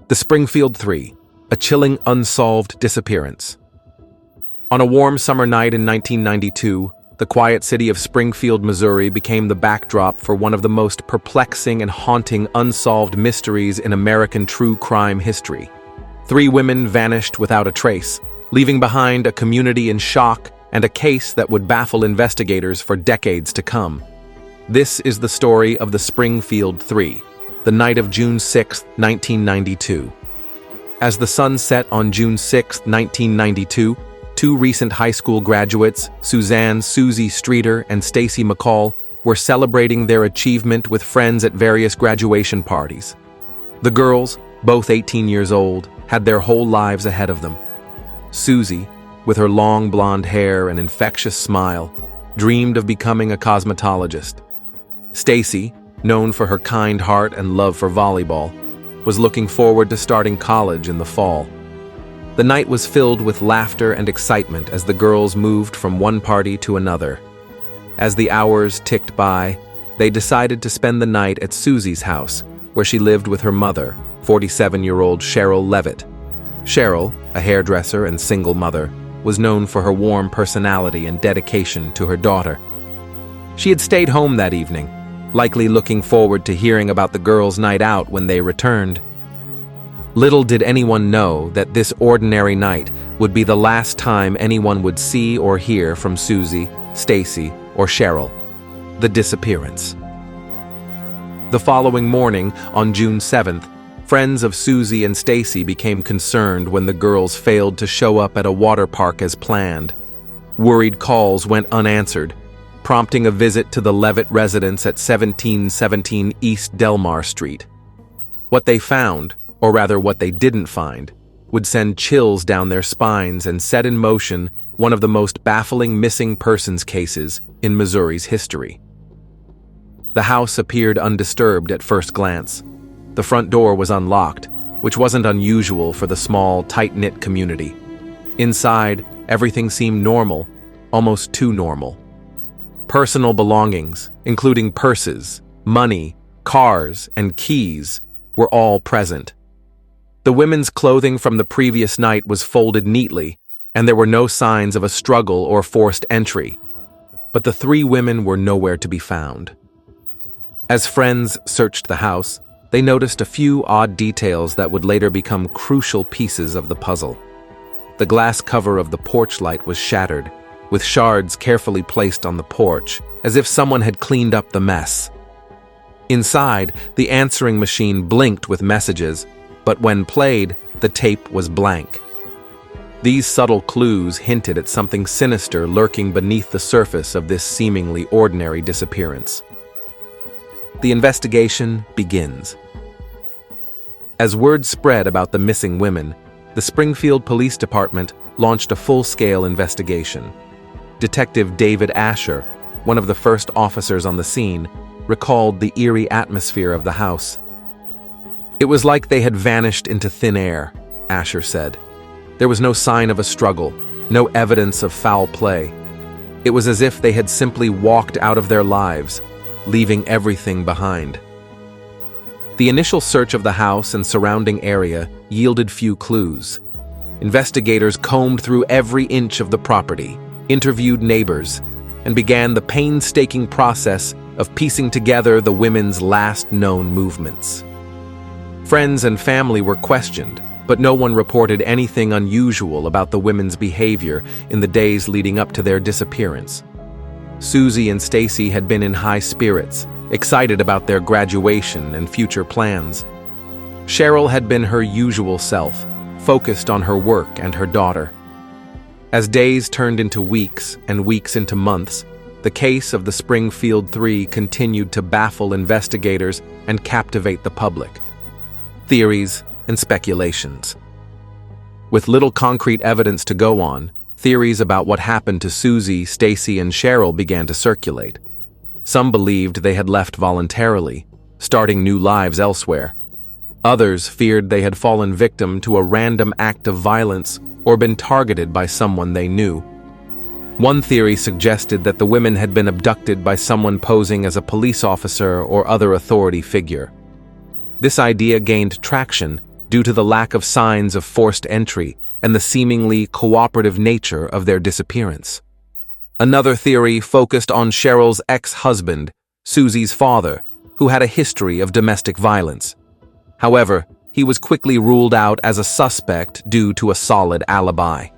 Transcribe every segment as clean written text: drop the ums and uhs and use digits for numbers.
The Springfield 3, a chilling unsolved disappearance. On a warm summer night in 1992, the quiet city of Springfield, Missouri became the backdrop for one of the most perplexing and haunting unsolved mysteries in American true crime history. 3 women vanished without a trace, leaving behind a community in shock and a case that would baffle investigators for decades to come. This is the story of the Springfield 3, the night of June 6, 1992. As the sun set on June 6, 1992, 2 recent high school graduates, Suzanne Susie Streeter and Stacy McCall, were celebrating their achievement with friends at various graduation parties. The girls, both 18 years old, had their whole lives ahead of them. Susie, with her long blonde hair and infectious smile, dreamed of becoming a cosmetologist. Stacy, known for her kind heart and love for volleyball, was looking forward to starting college in the fall. The night was filled with laughter and excitement as the girls moved from one party to another. As the hours ticked by, they decided to spend the night at Susie's house, where she lived with her mother, 47-year-old Cheryl Levitt. Cheryl, a hairdresser and single mother, was known for her warm personality and dedication to her daughter. She had stayed home that evening, likely looking forward to hearing about the girls' night out when they returned. Little did anyone know that this ordinary night would be the last time anyone would see or hear from Susie, Stacy, or Cheryl. The disappearance. The following morning, on June 7th, friends of Susie and Stacy became concerned when the girls failed to show up at a water park as planned. Worried calls went unanswered, prompting a visit to the Levitt residence at 1717 East Delmar Street. What they found, or rather what they didn't find, would send chills down their spines and set in motion one of the most baffling missing persons cases in Missouri's history. The house appeared undisturbed at first glance. The front door was unlocked, which wasn't unusual for the small, tight-knit community. Inside, everything seemed normal, almost too normal. Personal belongings, including purses, money, cars, and keys, were all present. The women's clothing from the previous night was folded neatly, and there were no signs of a struggle or forced entry. But the 3 women were nowhere to be found. As friends searched the house, they noticed a few odd details that would later become crucial pieces of the puzzle. The glass cover of the porch light was shattered, with shards carefully placed on the porch, as if someone had cleaned up the mess. Inside, the answering machine blinked with messages, but when played, the tape was blank. These subtle clues hinted at something sinister lurking beneath the surface of this seemingly ordinary disappearance. The investigation begins. As word spread about the missing women, the Springfield Police Department launched a full-scale investigation. Detective David Asher, one of the first officers on the scene, recalled the eerie atmosphere of the house. "It was like they had vanished into thin air," Asher said. "There was no sign of a struggle, no evidence of foul play. It was as if they had simply walked out of their lives, leaving everything behind." The initial search of the house and surrounding area yielded few clues. Investigators combed through every inch of the property, interviewed neighbors, and began the painstaking process of piecing together the women's last known movements. Friends and family were questioned, but no one reported anything unusual about the women's behavior in the days leading up to their disappearance. Susie and Stacy had been in high spirits, excited about their graduation and future plans. Cheryl had been her usual self, focused on her work and her daughter. As days turned into weeks and weeks into months, the case of the Springfield 3 continued to baffle investigators and captivate the public. Theories and speculations. With little concrete evidence to go on, theories about what happened to Susie, Stacy, and Cheryl began to circulate. Some believed they had left voluntarily, starting new lives elsewhere. Others feared they had fallen victim to a random act of violence or been targeted by someone they knew. One theory suggested that the women had been abducted by someone posing as a police officer or other authority figure. This idea gained traction due to the lack of signs of forced entry and the seemingly cooperative nature of their disappearance. Another theory focused on Cheryl's ex-husband, Susie's father, who had a history of domestic violence. However, he was quickly ruled out as a suspect due to a solid alibi.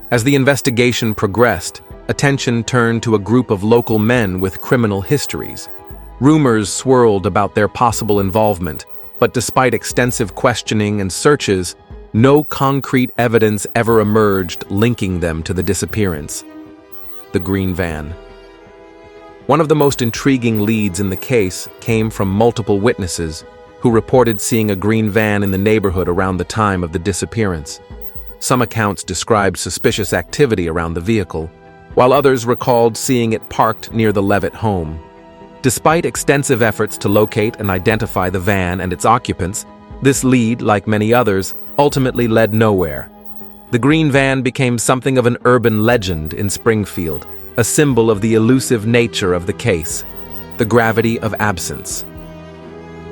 As the investigation progressed, attention turned to a group of local men with criminal histories. Rumors swirled about their possible involvement, but despite extensive questioning and searches, no concrete evidence ever emerged linking them to the disappearance. The Green Van. One of the most intriguing leads in the case came from multiple witnesses who reported seeing a green van in the neighborhood around the time of the disappearance. Some accounts described suspicious activity around the vehicle, while others recalled seeing it parked near the Levitt home. Despite extensive efforts to locate and identify the van and its occupants, this lead, like many others, ultimately led nowhere. The Green Van became something of an urban legend in Springfield, a symbol of the elusive nature of the case, the gravity of absence.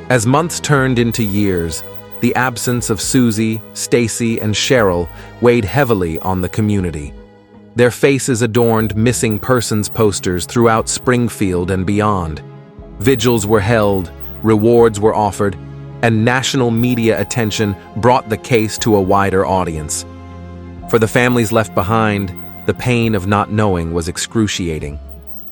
As months turned into years, the absence of Susie, Stacy, and Cheryl weighed heavily on the community. Their faces adorned missing persons posters throughout Springfield and beyond. Vigils were held, rewards were offered, and national media attention brought the case to a wider audience. For the families left behind, the pain of not knowing was excruciating.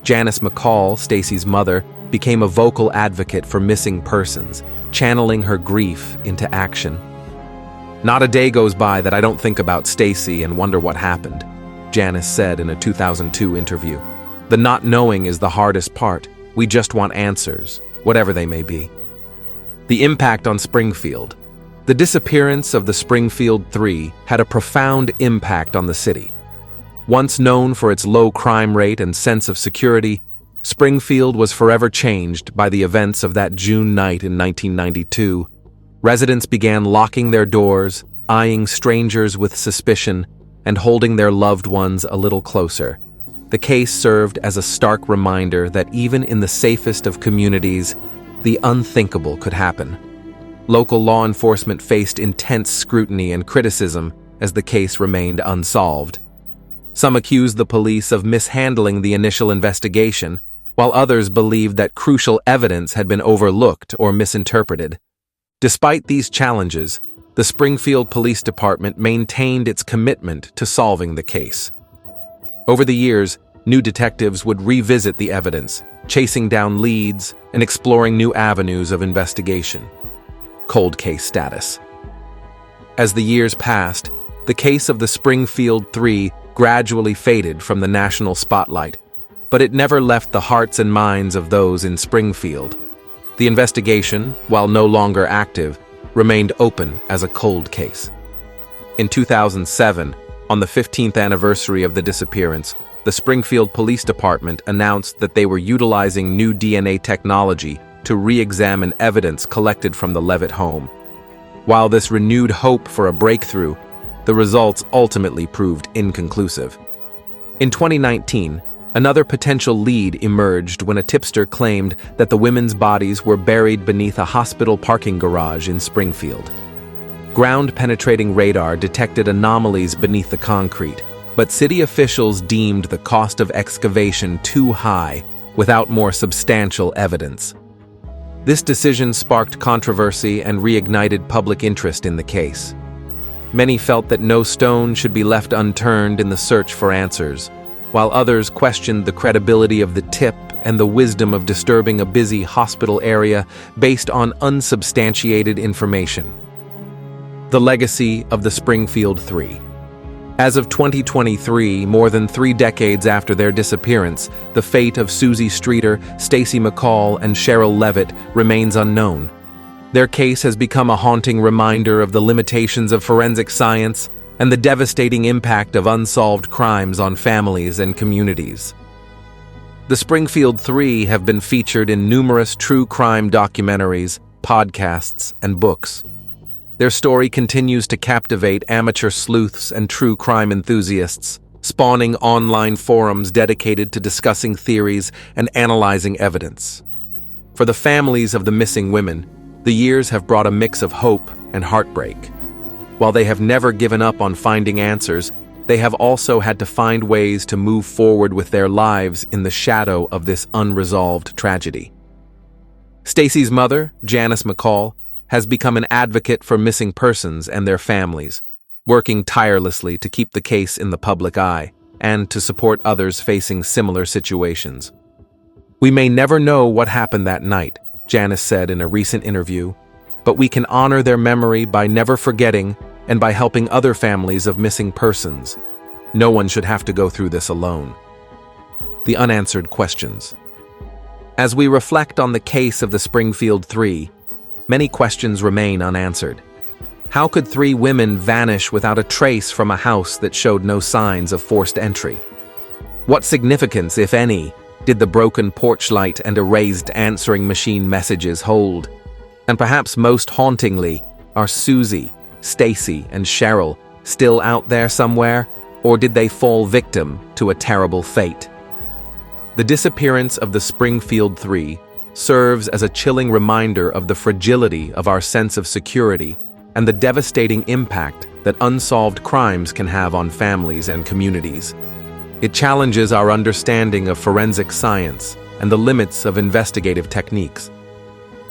Janice McCall, Stacy's mother, became a vocal advocate for missing persons, channeling her grief into action. "Not a day goes by that I don't think about Stacy and wonder what happened," Janice said in a 2002 interview. "The not knowing is the hardest part. We just want answers, whatever they may be." The impact on Springfield. The disappearance of the Springfield Three had a profound impact on the city. Once known for its low crime rate and sense of security, Springfield was forever changed by the events of that June night in 1992. Residents began locking their doors, eyeing strangers with suspicion, and holding their loved ones a little closer. The case served as a stark reminder that even in the safest of communities, the unthinkable could happen. Local law enforcement faced intense scrutiny and criticism as the case remained unsolved. Some accused the police of mishandling the initial investigation, while others believed that crucial evidence had been overlooked or misinterpreted. Despite these challenges, the Springfield Police Department maintained its commitment to solving the case. Over the years, new detectives would revisit the evidence, chasing down leads and exploring new avenues of investigation. Cold case status. As the years passed, the case of the Springfield Three gradually faded from the national spotlight, but it never left the hearts and minds of those in Springfield. The investigation, while no longer active, remained open as a cold case. In 2007, on the 15th anniversary of the disappearance, the Springfield Police Department announced that they were utilizing new DNA technology to re-examine evidence collected from the Levitt home. While this renewed hope for a breakthrough, the results ultimately proved inconclusive. In 2019, another potential lead emerged when a tipster claimed that the women's bodies were buried beneath a hospital parking garage in Springfield. Ground-penetrating radar detected anomalies beneath the concrete, but city officials deemed the cost of excavation too high without more substantial evidence. This decision sparked controversy and reignited public interest in the case. Many felt that no stone should be left unturned in the search for answers, while others questioned the credibility of the tip and the wisdom of disturbing a busy hospital area based on unsubstantiated information. The legacy of the Springfield Three. As of 2023, more than 3 decades after their disappearance, the fate of Susie Streeter, Stacy McCall, and Cheryl Levitt remains unknown. Their case has become a haunting reminder of the limitations of forensic science and the devastating impact of unsolved crimes on families and communities. The Springfield Three have been featured in numerous true crime documentaries, podcasts, and books. Their story continues to captivate amateur sleuths and true crime enthusiasts, spawning online forums dedicated to discussing theories and analyzing evidence. For the families of the missing women, The years have brought a mix of hope and heartbreak. While they have never given up on finding answers, they have also had to find ways to move forward with their lives in the shadow of this unresolved tragedy. Stacy's mother, Janice McCall, has become an advocate for missing persons and their families, working tirelessly to keep the case in the public eye and to support others facing similar situations. "We may never know what happened that night," Janice said in a recent interview, "but we can honor their memory by never forgetting and by helping other families of missing persons. No one should have to go through this alone." The unanswered questions. As we reflect on the case of the Springfield Three, many questions remain unanswered. How could three women vanish without a trace from a house that showed no signs of forced entry? What significance, if any, did the broken porch light and erased answering machine messages hold? And perhaps most hauntingly, are Susie, Stacy, and Cheryl still out there somewhere, or did they fall victim to a terrible fate? The disappearance of the Springfield Three serves as a chilling reminder of the fragility of our sense of security and the devastating impact that unsolved crimes can have on families and communities. It challenges our understanding of forensic science and the limits of investigative techniques.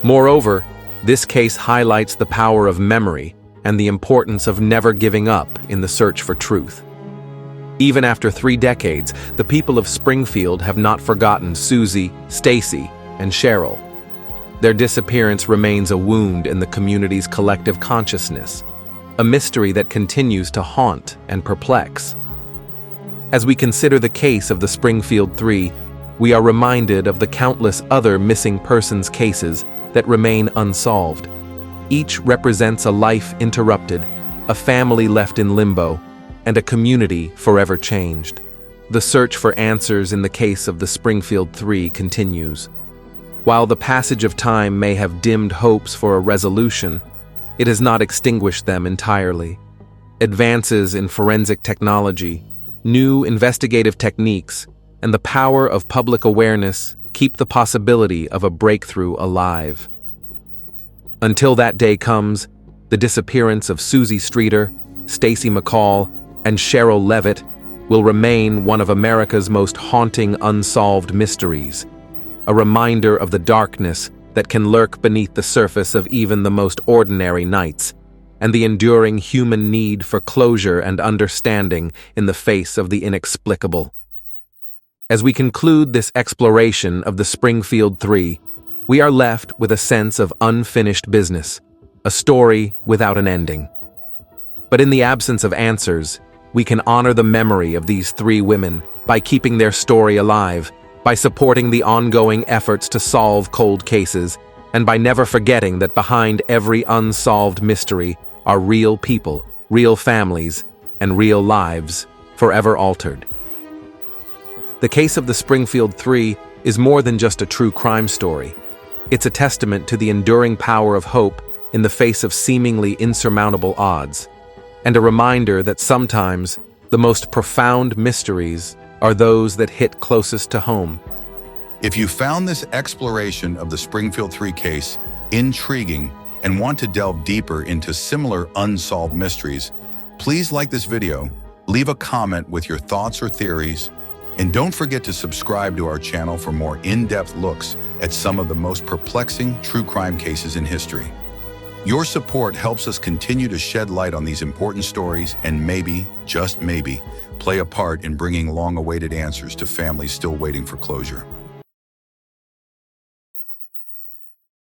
Moreover, this case highlights the power of memory and the importance of never giving up in the search for truth. Even after 3 decades, the people of Springfield have not forgotten Susie, Stacy, and Cheryl. Their disappearance remains a wound in the community's collective consciousness, a mystery that continues to haunt and perplex. As we consider the case of the Springfield Three, we are reminded of the countless other missing persons cases that remain unsolved. Each represents a life interrupted, a family left in limbo, and a community forever changed. The search for answers in the case of the Springfield Three continues. While the passage of time may have dimmed hopes for a resolution, it has not extinguished them entirely. Advances in forensic technology, new investigative techniques, and the power of public awareness keep the possibility of a breakthrough alive. Until that day comes, the disappearance of Susie Streeter, Stacy McCall, and Cheryl Levitt will remain one of America's most haunting unsolved mysteries, a reminder of the darkness that can lurk beneath the surface of even the most ordinary nights, and the enduring human need for closure and understanding in the face of the inexplicable. As we conclude this exploration of the Springfield Three, we are left with a sense of unfinished business, a story without an ending. But in the absence of answers, we can honor the memory of these 3 women by keeping their story alive, by supporting the ongoing efforts to solve cold cases, and by never forgetting that behind every unsolved mystery are real people, real families, and real lives, forever altered. The case of the Springfield Three is more than just a true crime story. It's a testament to the enduring power of hope in the face of seemingly insurmountable odds, and a reminder that sometimes the most profound mysteries are those that hit closest to home. If you found this exploration of the Springfield Three case intriguing and want to delve deeper into similar unsolved mysteries, please like this video, leave a comment with your thoughts or theories, and don't forget to subscribe to our channel for more in-depth looks at some of the most perplexing true crime cases in history. Your support helps us continue to shed light on these important stories and maybe, just maybe, play a part in bringing long-awaited answers to families still waiting for closure.